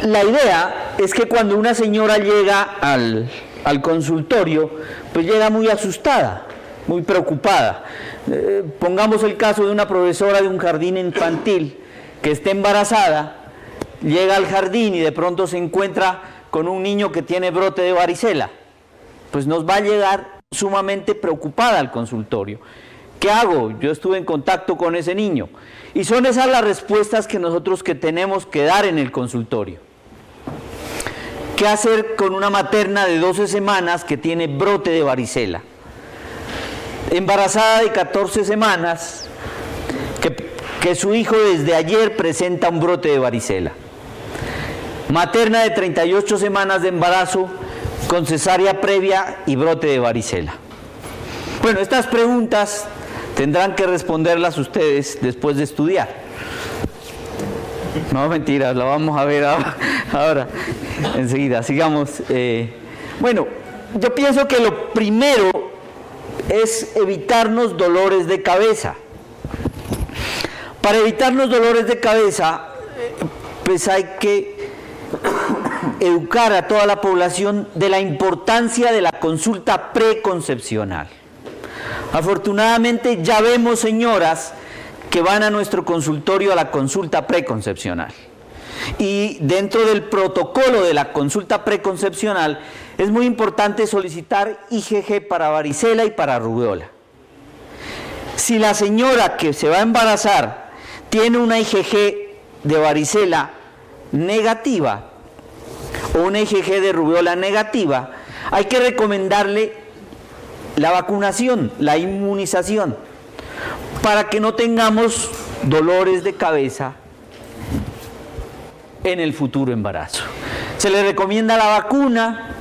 La idea es que cuando una señora llega al consultorio, pues llega muy asustada, muy preocupada. Pongamos el caso de una profesora de un jardín infantil que está embarazada, llega al jardín y de pronto se encuentra con un niño que tiene brote de varicela. Pues nos va a llegar sumamente preocupada al consultorio. ¿Qué hago? Yo estuve en contacto con ese niño. Y son esas las respuestas que nosotros tenemos que dar en el consultorio. ¿Qué hacer con una materna de 12 semanas que tiene brote de varicela? Embarazada de 14 semanas, que su hijo desde ayer presenta un brote de varicela. Materna de 38 semanas de embarazo con cesárea previa y brote de varicela. Bueno, estas preguntas tendrán que responderlas ustedes después de estudiar. No, mentiras, la vamos a ver ahora enseguida. Sigamos. Bueno, yo pienso que lo primero es evitarnos dolores de cabeza. Para evitarnos dolores de cabeza, pues hay que educar a toda la población de la importancia de la consulta preconcepcional. Afortunadamente ya vemos señoras que van a nuestro consultorio a la consulta preconcepcional. Y dentro del protocolo de la consulta preconcepcional es muy importante solicitar IgG para varicela y para rubiola. Si la señora que se va a embarazar tiene una IgG de varicela negativa o una IgG de rubiola negativa, hay que recomendarle la vacunación, la inmunización, para que no tengamos dolores de cabeza en el futuro embarazo. Se le recomienda la vacuna,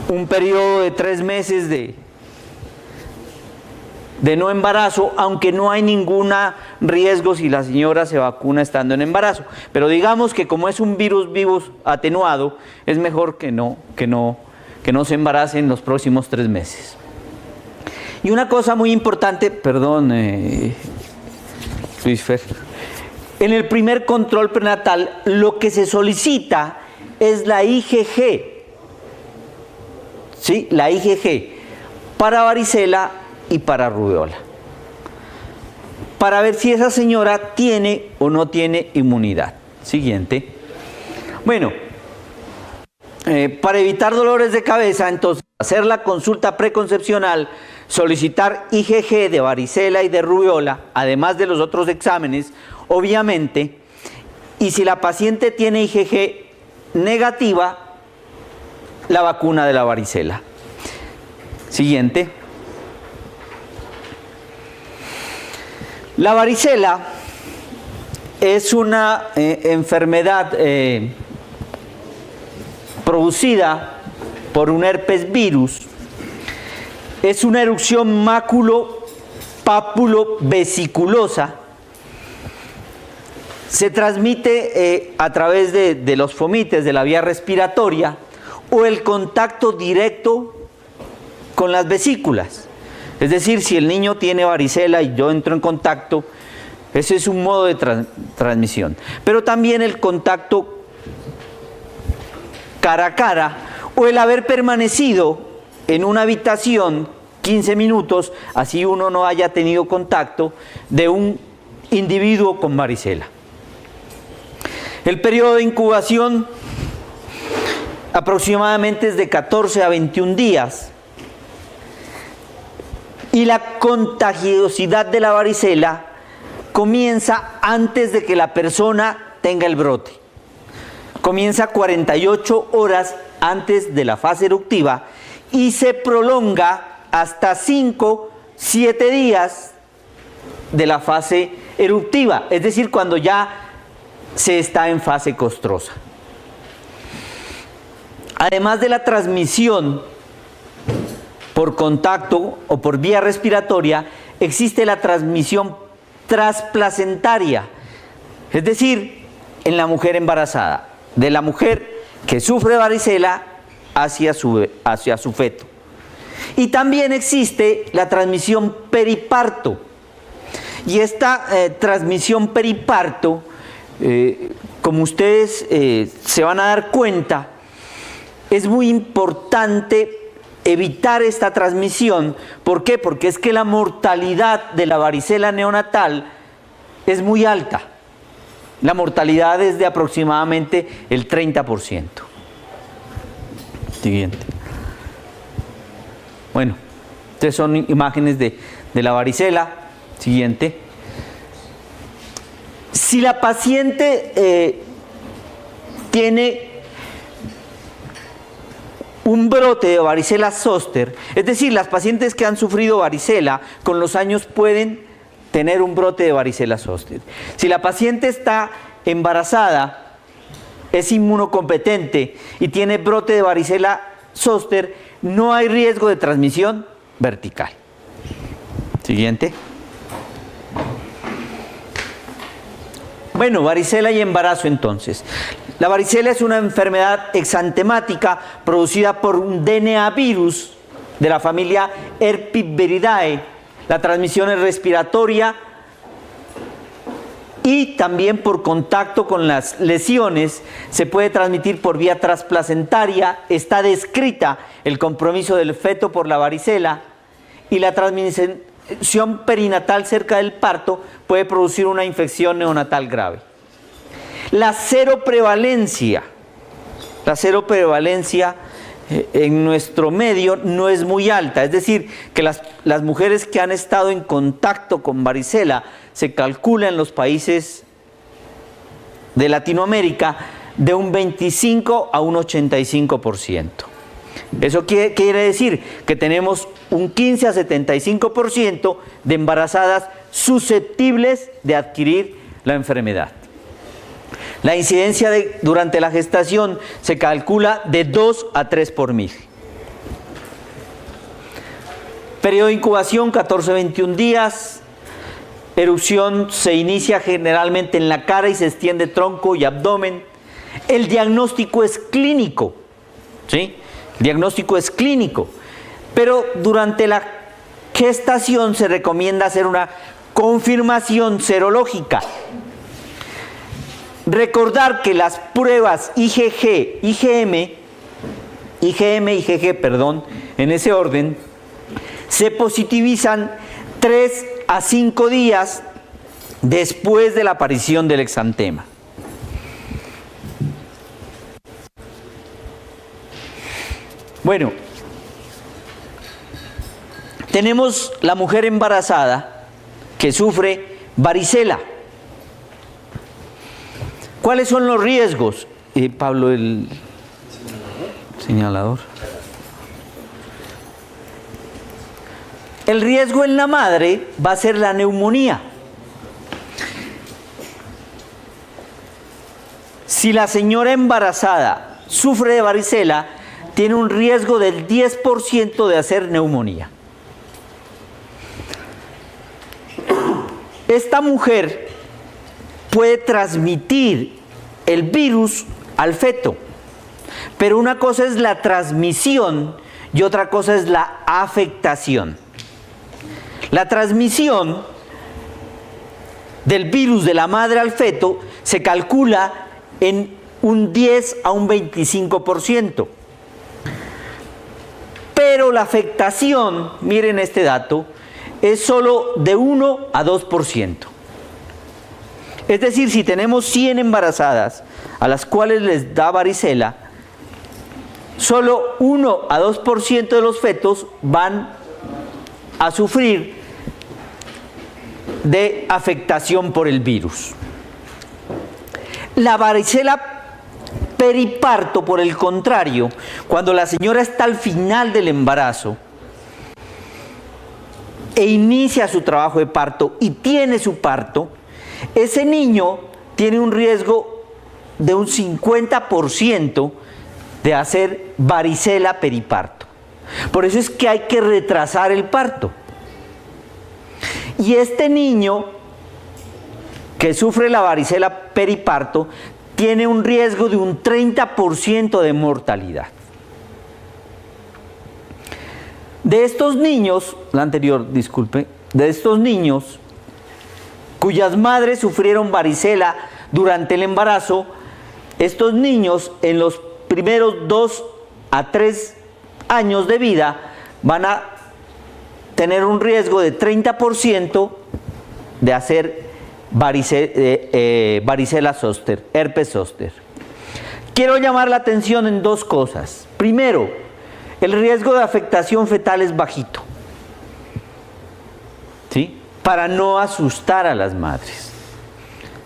un periodo de 3 meses de no embarazo, aunque no hay ningún riesgo si la señora se vacuna estando en embarazo. Pero digamos que como es un virus vivo atenuado, es mejor que no se embarace en los próximos 3 meses. Y una cosa muy importante, perdón, Luis Fer, en el primer control prenatal lo que se solicita es la IgG, ¿sí? La IgG para varicela y para rubiola, para ver si esa señora tiene o no tiene inmunidad. Siguiente. Bueno, para evitar dolores de cabeza, entonces, hacer la consulta preconcepcional, solicitar IgG de varicela y de rubiola, además de los otros exámenes, obviamente, y si la paciente tiene IgG negativa, la vacuna de la varicela. Siguiente. La varicela es una enfermedad producida por un herpes virus. Es una erupción máculo-pápulo-vesiculosa. Se transmite a través de los fomites de la vía respiratoria o el contacto directo con las vesículas. Es decir, si el niño tiene varicela y yo entro en contacto, ese es un modo de transmisión. Pero también el contacto cara a cara o el haber permanecido en una habitación 15 minutos, así uno no haya tenido contacto de un individuo con varicela. El periodo de incubación aproximadamente es de 14 a 21 días. Y la contagiosidad de la varicela comienza antes de que la persona tenga el brote. Comienza 48 horas antes de la fase eruptiva y se prolonga hasta 5-7 días de la fase eruptiva, es decir, cuando ya se está en fase costrosa. Además de la transmisión por contacto o por vía respiratoria, existe la transmisión transplacentaria, es decir, en la mujer embarazada, de la mujer que sufre varicela hacia su feto. Y también existe la transmisión periparto, y esta transmisión periparto Como ustedes se van a dar cuenta, es muy importante evitar esta transmisión. ¿Por qué? Porque es que la mortalidad de la varicela neonatal es muy alta. La mortalidad es de aproximadamente el 30%. Siguiente. Bueno, estas son imágenes de la varicela. Siguiente. Si la paciente tiene un brote de varicela zóster, es decir, las pacientes que han sufrido varicela con los años pueden tener un brote de varicela zóster. Si la paciente está embarazada, es inmunocompetente y tiene brote de varicela zóster, no hay riesgo de transmisión vertical. Siguiente. Bueno, varicela y embarazo entonces. La varicela es una enfermedad exantemática producida por un DNA virus de la familia Herpesviridae. La transmisión es respiratoria y también por contacto con las lesiones. Se puede transmitir por vía transplacentaria. Está descrita el compromiso del feto por la varicela y la transmisión perinatal cerca del parto puede producir una infección neonatal grave. La seroprevalencia en nuestro medio no es muy alta, es decir, que las mujeres que han estado en contacto con varicela se calcula en los países de Latinoamérica de un 25 a un 85%. Eso quiere decir que tenemos un 15 a 75% de embarazadas susceptibles de adquirir la enfermedad. La incidencia durante la gestación se calcula de 2 a 3 por 1000. Periodo de incubación 14-21 días. Erupción se inicia generalmente en la cara y se extiende tronco y abdomen. El diagnóstico es clínico, ¿sí? El diagnóstico es clínico, pero durante la gestación se recomienda hacer una confirmación serológica. Recordar que las pruebas IgG, en ese orden, se positivizan 3 a 5 días después de la aparición del exantema. Bueno, tenemos la mujer embarazada que sufre varicela. ¿Cuáles son los riesgos? Pablo, el señalador. El riesgo en la madre va a ser la neumonía. Si la señora embarazada sufre de varicela, tiene un riesgo del 10% de hacer neumonía. Esta mujer puede transmitir el virus al feto, pero una cosa es la transmisión y otra cosa es la afectación. La transmisión del virus de la madre al feto se calcula en un 10 a un 25%. Pero la afectación, miren este dato, es solo de 1 a 2%. Es decir, si tenemos 100 embarazadas a las cuales les da varicela, solo 1 a 2% de los fetos van a sufrir de afectación por el virus. La varicela periparto, por el contrario, cuando la señora está al final del embarazo e inicia su trabajo de parto y tiene su parto, ese niño tiene un riesgo de un 50% de hacer varicela periparto. Por eso es que hay que retrasar el parto. Y este niño que sufre la varicela periparto tiene un riesgo de un 30% de mortalidad. De estos niños, de estos niños cuyas madres sufrieron varicela durante el embarazo, estos niños en los primeros 2 a 3 años de vida van a tener un riesgo de 30% de hacer varicela zóster, herpes zóster. Quiero llamar la atención en 2 cosas. Primero, el riesgo de afectación fetal es bajito, ¿sí? Para no asustar a las madres.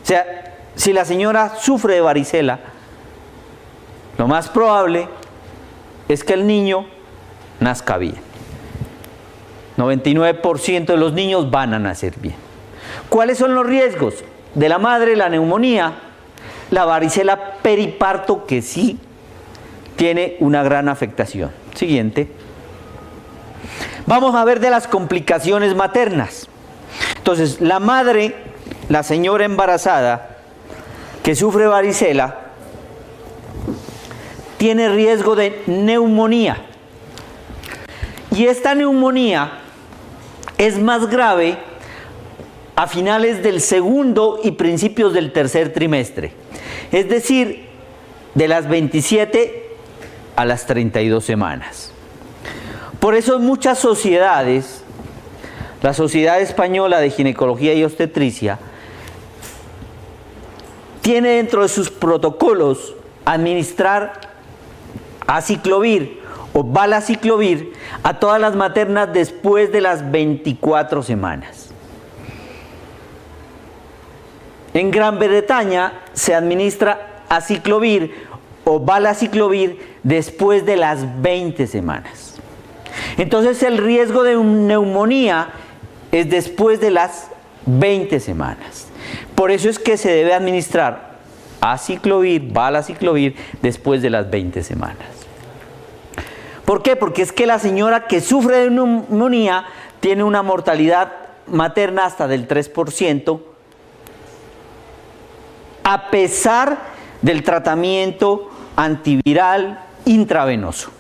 O sea, si la señora sufre de varicela, lo más probable es que el niño nazca bien. 99% de los niños van a nacer bien. ¿Cuáles son los riesgos? De la madre, la neumonía, la varicela periparto, que sí tiene una gran afectación. Siguiente. Vamos a ver de las complicaciones maternas. Entonces, la madre, la señora embarazada que sufre varicela, tiene riesgo de neumonía. Y esta neumonía es más grave a finales del segundo y principios del tercer trimestre. Es decir, de las 27 a las 32 semanas. Por eso en muchas sociedades, la Sociedad Española de Ginecología y Obstetricia tiene dentro de sus protocolos administrar aciclovir o valaciclovir a todas las maternas después de las 24 semanas. En Gran Bretaña se administra aciclovir o valaciclovir después de las 20 semanas. Entonces el riesgo de neumonía es después de las 20 semanas. Por eso es que se debe administrar aciclovir, valaciclovir después de las 20 semanas. ¿Por qué? Porque es que la señora que sufre de neumonía tiene una mortalidad materna hasta del 3%, a pesar del tratamiento antiviral intravenoso.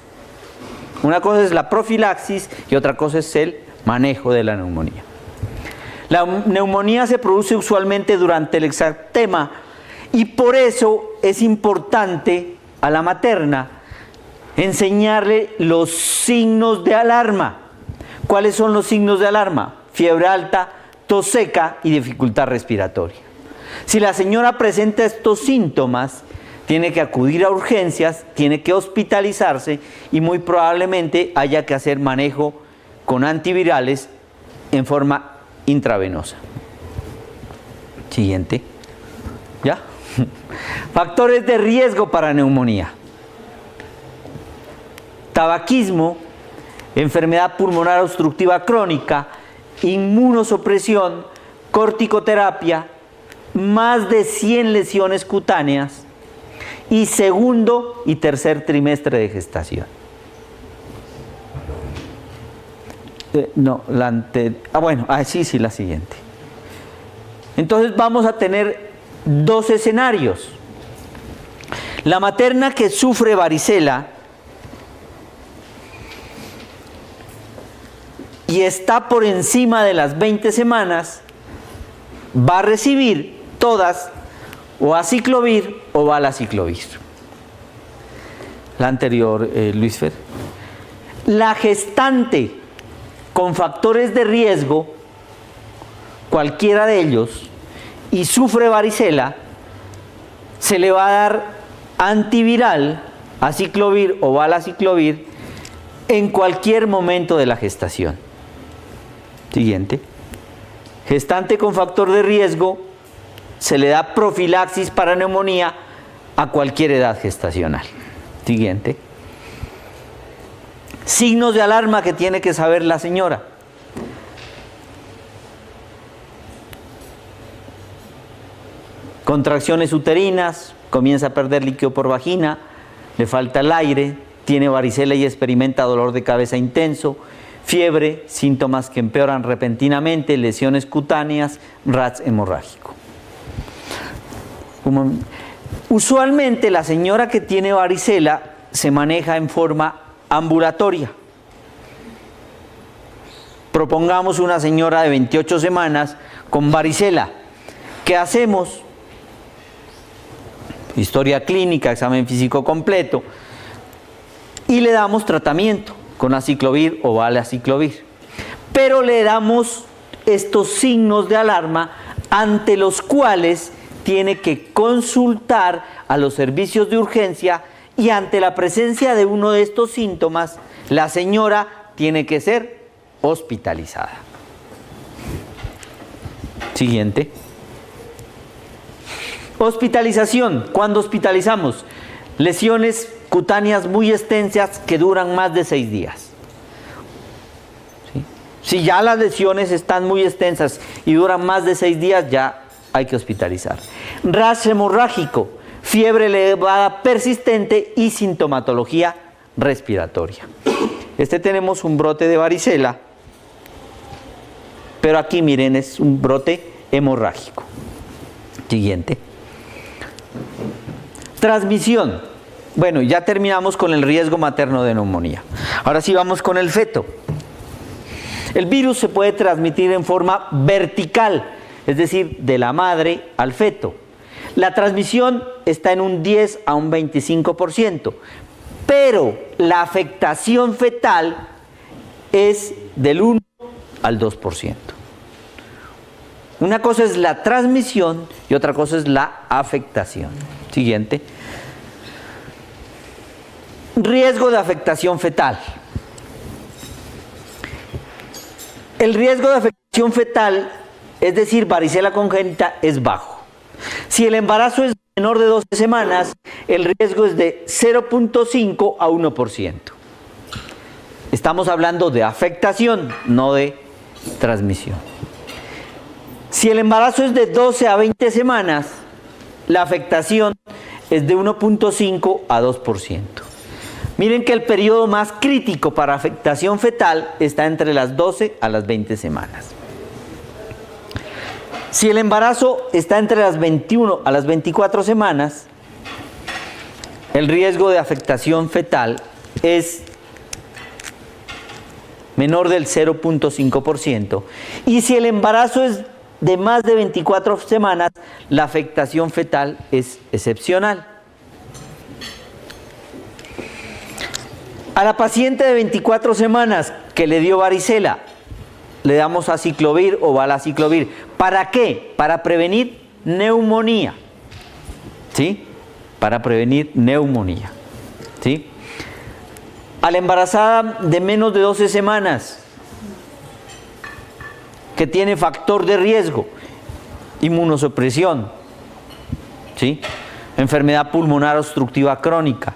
Una cosa es la profilaxis y otra cosa es el manejo de la neumonía. La neumonía se produce usualmente durante el exantema y por eso es importante a la materna enseñarle los signos de alarma. ¿Cuáles son los signos de alarma? Fiebre alta, tos seca y dificultad respiratoria. Si la señora presenta estos síntomas, tiene que acudir a urgencias, tiene que hospitalizarse y muy probablemente haya que hacer manejo con antivirales en forma intravenosa. Siguiente. ¿Ya? Factores de riesgo para neumonía. Tabaquismo, enfermedad pulmonar obstructiva crónica, inmunosupresión, corticoterapia, más de 100 lesiones cutáneas y segundo y tercer trimestre de gestación. Sí, la siguiente. Entonces vamos a tener 2 escenarios. La materna que sufre varicela y está por encima de las 20 semanas, va a recibir todas o aciclovir o valaciclovir. La anterior, Luis Fer. La gestante con factores de riesgo, cualquiera de ellos, y sufre varicela, se le va a dar antiviral, aciclovir o valaciclovir en cualquier momento de la gestación. Siguiente. Gestante con factor de riesgo, se le da profilaxis para neumonía a cualquier edad gestacional. Siguiente. Signos de alarma que tiene que saber la señora. Contracciones uterinas, comienza a perder líquido por vagina, le falta el aire, tiene varicela y experimenta dolor de cabeza intenso, fiebre, síntomas que empeoran repentinamente, lesiones cutáneas, RATS hemorrágico. Usualmente la señora que tiene varicela se maneja en forma ambulatoria. Propongamos una señora de 28 semanas con varicela. ¿Qué hacemos? historia clínica, examen físico completo, y le damos tratamiento con aciclovir o valaciclovir. Pero le damos estos signos de alarma ante los cuales tiene que consultar a los servicios de urgencia, y ante la presencia de uno de estos síntomas, la señora tiene que ser hospitalizada. Siguiente. Hospitalización. ¿Cuándo hospitalizamos? Lesiones cutáneas muy extensas que duran más de 6 días. ¿Sí? Si ya las lesiones están muy extensas y duran más de 6 días, ya hay que hospitalizar. Rash hemorrágico, fiebre elevada persistente y sintomatología respiratoria. Tenemos un brote de varicela, pero aquí miren, es un brote hemorrágico. Siguiente. Transmisión. Bueno, ya terminamos con el riesgo materno de neumonía. Ahora sí vamos con el feto. El virus se puede transmitir en forma vertical, es decir, de la madre al feto. La transmisión está en un 10 a un 25%, pero la afectación fetal es del 1 al 2%. Una cosa es la transmisión y otra cosa es la afectación. Siguiente. Riesgo de afectación fetal. El riesgo de afectación fetal, es decir, varicela congénita, es bajo. Si el embarazo es menor de 12 semanas, el riesgo es de 0.5 a 1%. Estamos hablando de afectación, no de transmisión. Si el embarazo es de 12 a 20 semanas, la afectación es de 1.5 a 2%. Miren que el periodo más crítico para afectación fetal está entre las 12 a las 20 semanas. Si el embarazo está entre las 21 a las 24 semanas, el riesgo de afectación fetal es menor del 0.5%. Y si el embarazo es de más de 24 semanas, la afectación fetal es excepcional. A la paciente de 24 semanas que le dio varicela, le damos aciclovir o valaciclovir. ¿Para qué? Para prevenir neumonía. ¿Sí? Para prevenir neumonía. ¿Sí? A la embarazada de menos de 12 semanas, que tiene factor de riesgo, inmunosupresión, ¿sí? Enfermedad pulmonar obstructiva crónica,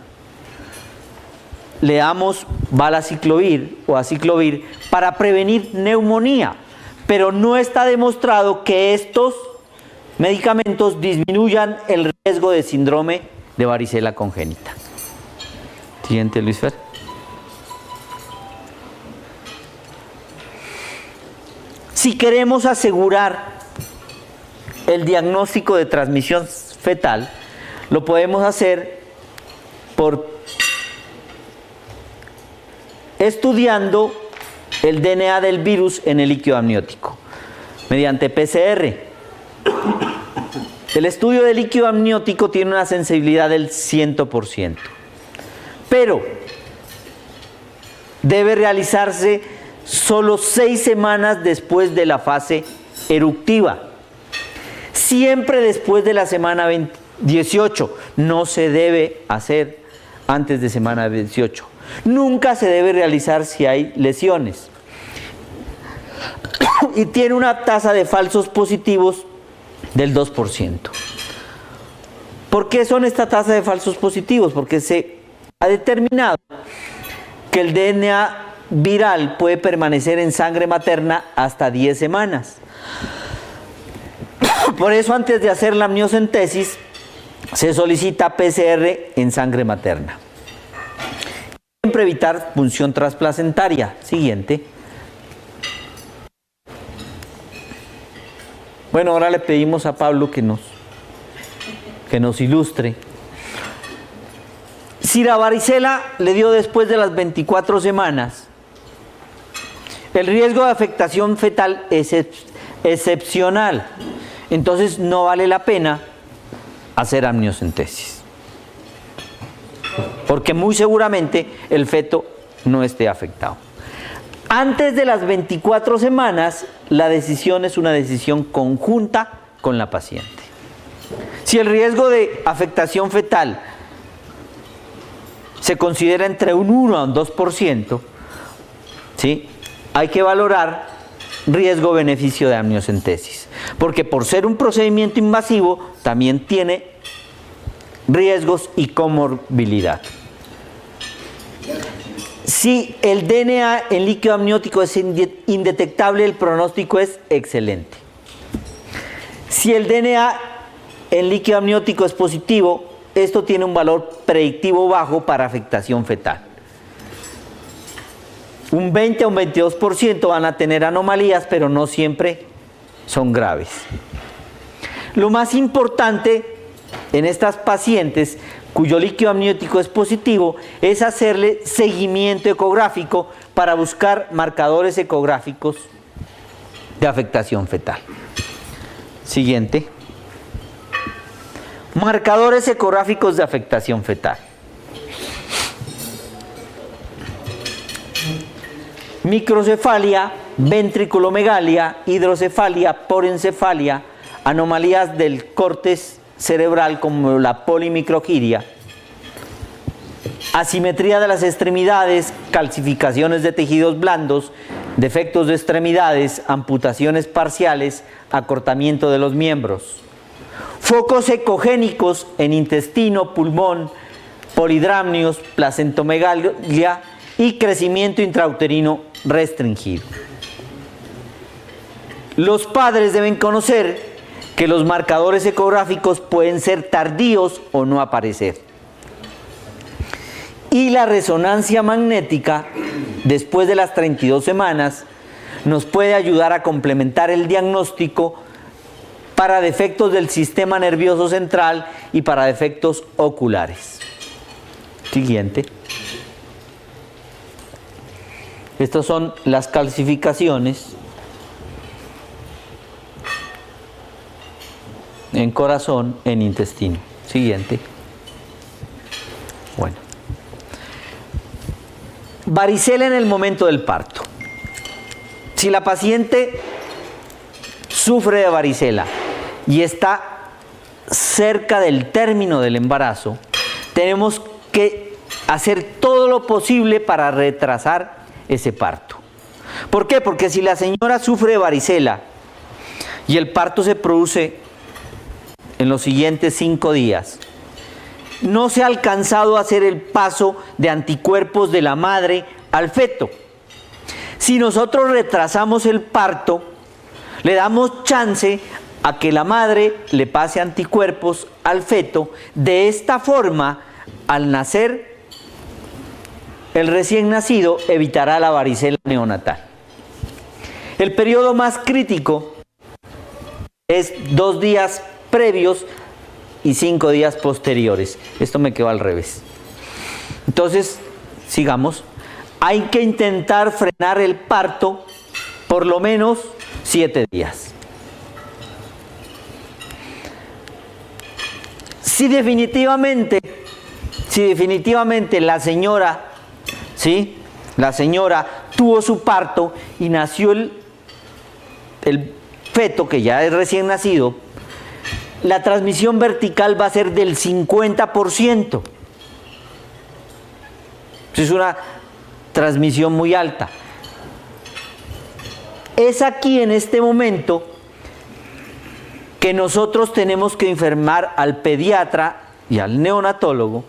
le damos valaciclovir o aciclovir para prevenir neumonía, pero no está demostrado que estos medicamentos disminuyan el riesgo de síndrome de varicela congénita. Siguiente, Luis Fer. Si queremos asegurar el diagnóstico de transmisión fetal, lo podemos hacer por estudiando el DNA del virus en el líquido amniótico mediante PCR. El estudio del líquido amniótico tiene una sensibilidad del 100%, pero debe realizarse solo 6 semanas después de la fase eruptiva. Siempre después de la semana 18. No se debe hacer antes de semana 18. Nunca se debe realizar si hay lesiones. Y tiene una tasa de falsos positivos del 2%. ¿Por qué son esta tasa de falsos positivos? Porque se ha determinado que el DNA viral puede permanecer en sangre materna hasta 10 semanas. Por eso, antes de hacer la amniocentesis, se solicita PCR en sangre materna. Siempre evitar punción transplacentaria. Siguiente. Bueno, ahora le pedimos a Pablo que nos ilustre. Si la varicela le dio después de las 24 semanas, el riesgo de afectación fetal es excepcional. Entonces no vale la pena hacer amniocentesis. porque muy seguramente el feto no esté afectado. Antes de las 24 semanas, la decisión es una decisión conjunta con la paciente. Si el riesgo de afectación fetal se considera entre un 1 a un 2%, ¿sí?, hay que valorar riesgo-beneficio de amniocentesis, porque por ser un procedimiento invasivo también tiene riesgos y comorbilidad. Si el DNA en líquido amniótico es indetectable, el pronóstico es excelente. Si el DNA en líquido amniótico es positivo, esto tiene un valor predictivo bajo para afectación fetal. Un 20 a un 22% van a tener anomalías, pero no siempre son graves. Lo más importante en estas pacientes cuyo líquido amniótico es positivo es hacerle seguimiento ecográfico para buscar marcadores ecográficos de afectación fetal. Siguiente. Marcadores ecográficos de afectación fetal. Microcefalia, ventriculomegalia, hidrocefalia, porencefalia, anomalías del córtex cerebral como la polimicrogiria, asimetría de las extremidades, calcificaciones de tejidos blandos, defectos de extremidades, amputaciones parciales, acortamiento de los miembros, focos ecogénicos en intestino, pulmón, polidramnios, placentomegalia y crecimiento intrauterino restringido. Los padres deben conocer que los marcadores ecográficos pueden ser tardíos o no aparecer. Y la resonancia magnética, después de las 32 semanas, nos puede ayudar a complementar el diagnóstico para defectos del sistema nervioso central y para defectos oculares. Siguiente. Estas son las calcificaciones en corazón, en intestino. Siguiente. Bueno. Varicela en el momento del parto. Si la paciente sufre de varicela y está cerca del término del embarazo, tenemos que hacer todo lo posible para retrasar ese parto. ¿Por qué? Porque si la señora sufre de varicela y el parto se produce en los siguientes 5 días, no se ha alcanzado a hacer el paso de anticuerpos de la madre al feto. Si nosotros retrasamos el parto, le damos chance a que la madre le pase anticuerpos al feto. De esta forma, al nacer, el recién nacido evitará la varicela neonatal. El periodo más crítico es 2 días previos y 5 días posteriores. Esto me quedó al revés. Entonces, sigamos. Hay que intentar frenar el parto por lo menos 7 días. Si definitivamente la señora, ¿sí?, la señora tuvo su parto y nació el feto, que ya es recién nacido, la transmisión vertical va a ser del 50%. Es una transmisión muy alta. Es aquí, en este momento, que nosotros tenemos que informar al pediatra y al neonatólogo,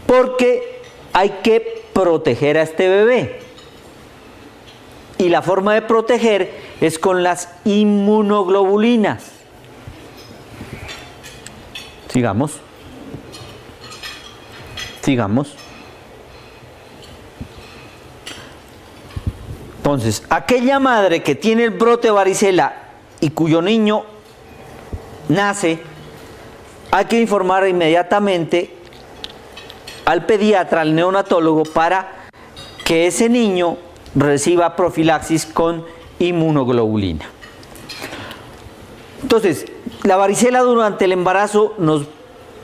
porque hay que proteger a este bebé. Y la forma de proteger es con las inmunoglobulinas. Sigamos. Entonces, aquella madre que tiene el brote de varicela y cuyo niño nace, hay que informar inmediatamente al pediatra, al neonatólogo, para que ese niño reciba profilaxis con inmunoglobulina. Entonces, la varicela durante el embarazo nos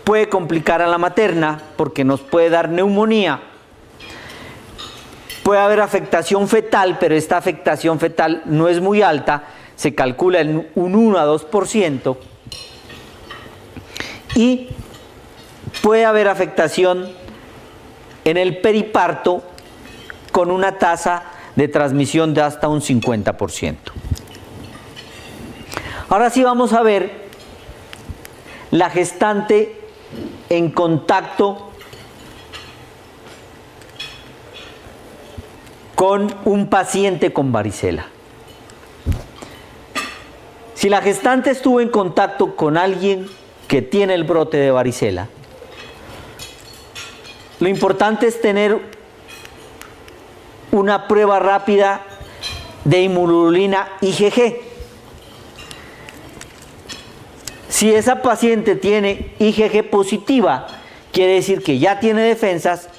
puede complicar a la materna porque nos puede dar neumonía. Puede haber afectación fetal, pero esta afectación fetal no es muy alta, se calcula en un 1 a 2%. Y puede haber afectación en el periparto con una tasa de transmisión de hasta un 50%. Ahora sí vamos a ver la gestante en contacto con un paciente con varicela. Si la gestante estuvo en contacto con alguien que tiene el brote de varicela, lo importante es tener una prueba rápida de inmunoglobulina IgG. Si esa paciente tiene IgG positiva, quiere decir que ya tiene defensas,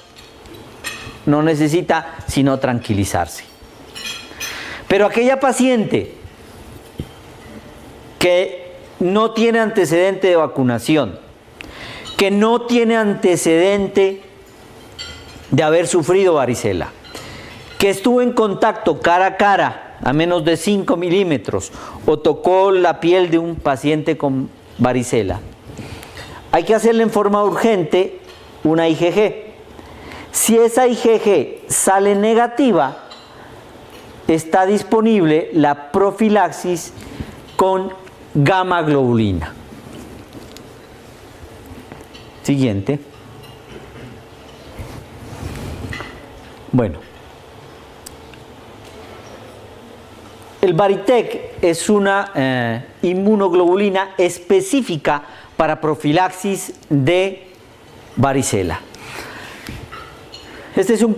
no necesita sino tranquilizarse. Pero aquella paciente que no tiene antecedente de vacunación, que no tiene antecedente de haber sufrido varicela, que estuvo en contacto cara a cara a menos de 5 milímetros o tocó la piel de un paciente con varicela, hay que hacerle en forma urgente una IgG. Si esa IgG sale negativa, está disponible la profilaxis con gamma globulina. Siguiente. Bueno, el Varitec es una inmunoglobulina específica para profilaxis de varicela. Este es un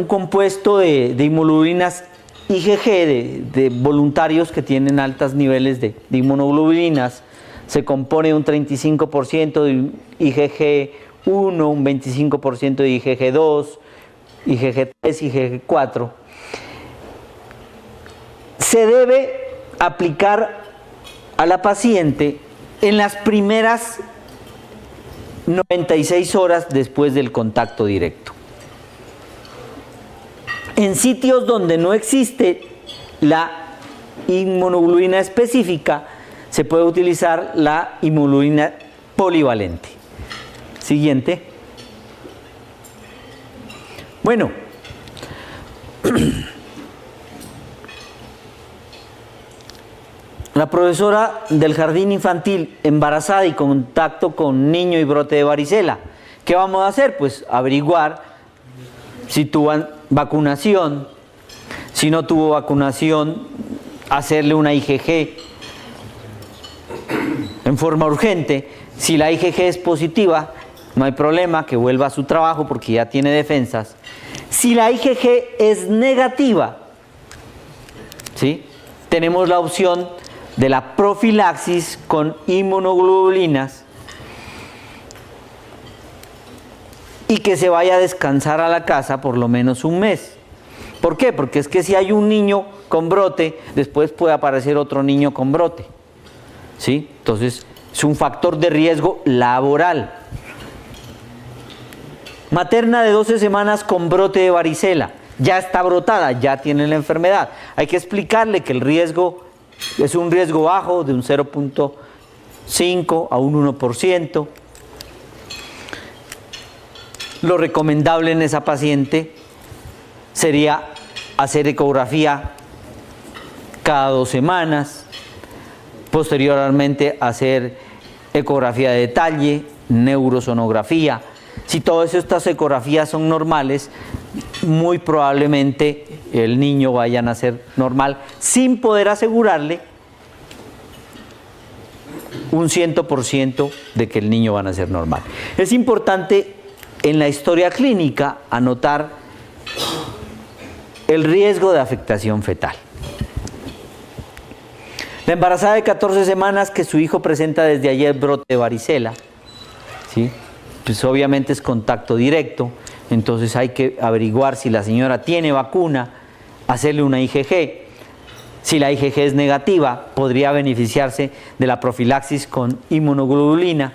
compuesto de inmunoglobulinas IgG, de voluntarios que tienen altos niveles de inmunoglobulinas. Se compone de un 35% de IgG1, un 25% de IgG2, IgG3, IgG4. Se debe aplicar a la paciente en las primeras 96 horas después del contacto directo. En sitios donde no existe la inmunoglobulina específica, se puede utilizar la inmunoglobulina polivalente. Siguiente. Bueno, la profesora del jardín infantil embarazada y contacto con niño y brote de varicela. ¿Qué vamos a hacer? Pues averiguar si tuvo vacunación, si no tuvo vacunación, hacerle una IgG en forma urgente. Si la IgG es positiva, no hay problema, que vuelva a su trabajo porque ya tiene defensas. Si la IgG es negativa, ¿sí?, tenemos la opción de la profilaxis con inmunoglobulinas y que se vaya a descansar a la casa por lo menos un mes. ¿Por qué? Porque es que si hay un niño con brote, después puede aparecer otro niño con brote, ¿sí? Entonces es un factor de riesgo laboral. Materna de 12 semanas con brote de varicela, ya está brotada, ya tiene la enfermedad. Hay que explicarle que el riesgo es un riesgo bajo de un 0.5 a un 1%. Lo recomendable en esa paciente sería hacer ecografía cada 2 semanas, posteriormente hacer ecografía de detalle, neurosonografía. Si todas estas ecografías son normales, muy probablemente el niño vaya a nacer normal, sin poder asegurarle un 100% de que el niño va a nacer normal. Es importante en la historia clínica anotar el riesgo de afectación fetal. La embarazada de 14 semanas que su hijo presenta desde ayer brote de varicela, ¿sí?, pues obviamente es contacto directo, entonces hay que averiguar si la señora tiene vacuna, hacerle una IgG. Si la IgG es negativa, podría beneficiarse de la profilaxis con inmunoglobulina.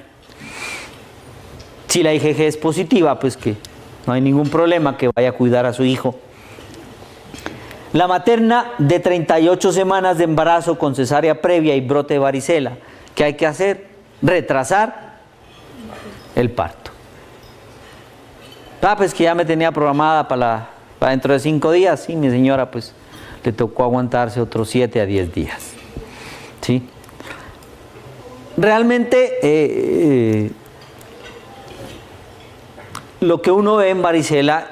Si la IgG es positiva, pues que no hay ningún problema, que vaya a cuidar a su hijo. La materna de 38 semanas de embarazo con cesárea previa y brote de varicela, ¿qué hay que hacer? Retrasar el parto. Pues que ya me tenía programada para dentro de 5 días, sí, mi señora, pues le tocó aguantarse otros 7 a 10 días. ¿Sí? Realmente lo que uno ve en varicela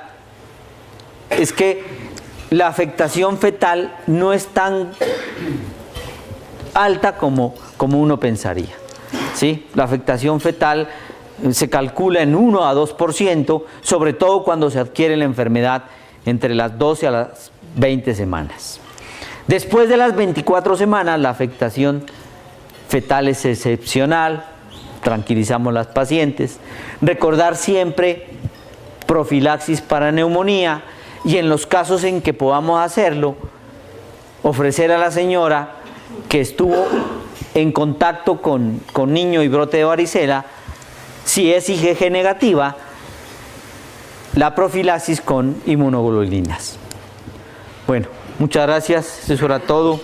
es que la afectación fetal no es tan alta como uno pensaría. ¿Sí? La afectación fetal se calcula en 1 a 2%, sobre todo cuando se adquiere la enfermedad entre las 12 a las 20 semanas. Después de las 24 semanas, la afectación fetal es excepcional, tranquilizamos a las pacientes. Recordar siempre profilaxis para neumonía y en los casos en que podamos hacerlo, ofrecer a la señora que estuvo en contacto con niño y brote de varicela, si es IgG negativa, la profilaxis con inmunoglobulinas. Bueno, muchas gracias, eso era todo.